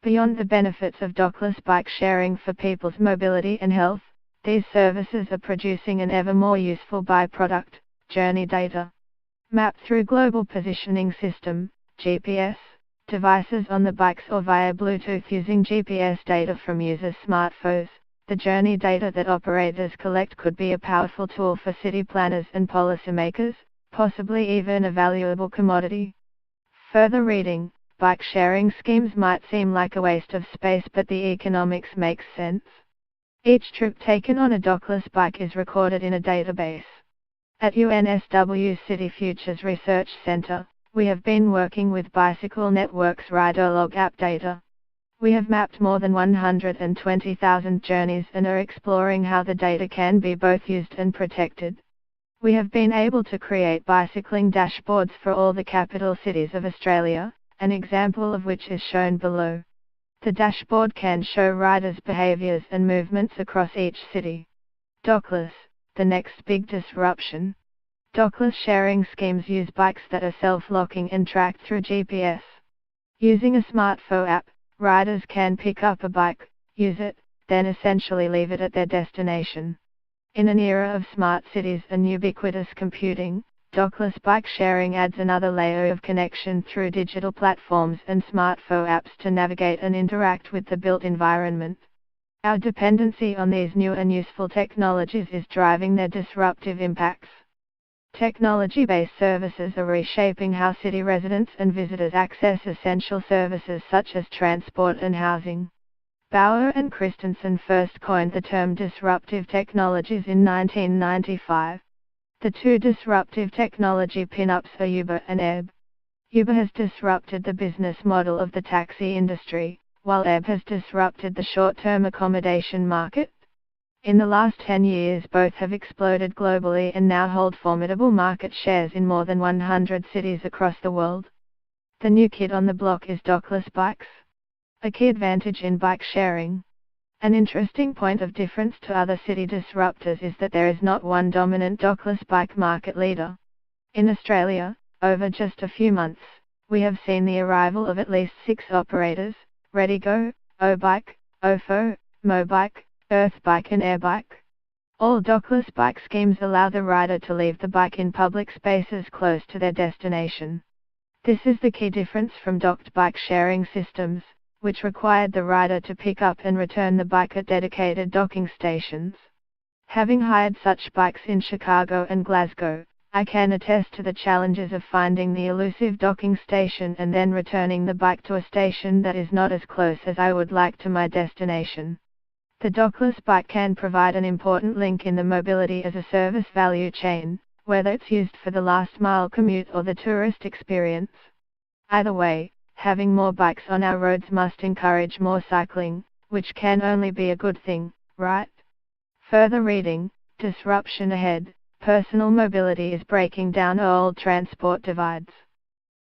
Beyond the benefits of dockless bike sharing for people's mobility and health, these services are producing an ever more useful byproduct: journey data. Mapped through Global Positioning System, GPS, devices on the bikes or via Bluetooth using GPS data from users' smartphones, the journey data that operators collect could be a powerful tool for city planners and policymakers, possibly even a valuable commodity. Further reading: bike sharing schemes might seem like a waste of space, but the economics makes sense. Each trip taken on a dockless bike is recorded in a database. At UNSW City Futures Research Center, we have been working with Bicycle Network's rider log app data. We have mapped more than 120,000 journeys and are exploring how the data can be both used and protected. We have been able to create bicycling dashboards for all the capital cities of Australia, an example of which is shown below. The dashboard can show riders' behaviors and movements across each city. Dockless, the next big disruption. Dockless sharing schemes use bikes that are self-locking and tracked through GPS. Using a smartphone app, riders can pick up a bike, use it, then essentially leave it at their destination. In an era of smart cities and ubiquitous computing, dockless bike sharing adds another layer of connection through digital platforms and smartphone apps to navigate and interact with the built environment. Our dependency on these new and useful technologies is driving their disruptive impacts. Technology-based services are reshaping how city residents and visitors access essential services such as transport and housing. Bauer and Christensen first coined the term disruptive technologies in 1995. The two disruptive technology pin-ups are Uber and Ebb. Uber has disrupted the business model of the taxi industry, while Ebb has disrupted the short-term accommodation market. In the last 10 years both have exploded globally and now hold formidable market shares in more than 100 cities across the world. The new kid on the block is dockless bikes. A key advantage in bike sharing. An interesting point of difference to other city disruptors is that there is not one dominant dockless bike market leader. In Australia, over just a few months, we have seen the arrival of at least 6 operators: ReadyGo, O-Bike, Ofo, Mobike, Earthbike and Airbike. All dockless bike schemes allow the rider to leave the bike in public spaces close to their destination. This is the key difference from docked bike sharing systems, which required the rider to pick up and return the bike at dedicated docking stations. Having hired such bikes in Chicago and Glasgow, I can attest to the challenges of finding the elusive docking station and then returning the bike to a station that is not as close as I would like to my destination. The dockless bike can provide an important link in the mobility as a service value chain, whether it's used for the last mile commute or the tourist experience. Either way, having more bikes on our roads must encourage more cycling, which can only be a good thing, right? Further reading: disruption ahead. Personal mobility is breaking down old transport divides.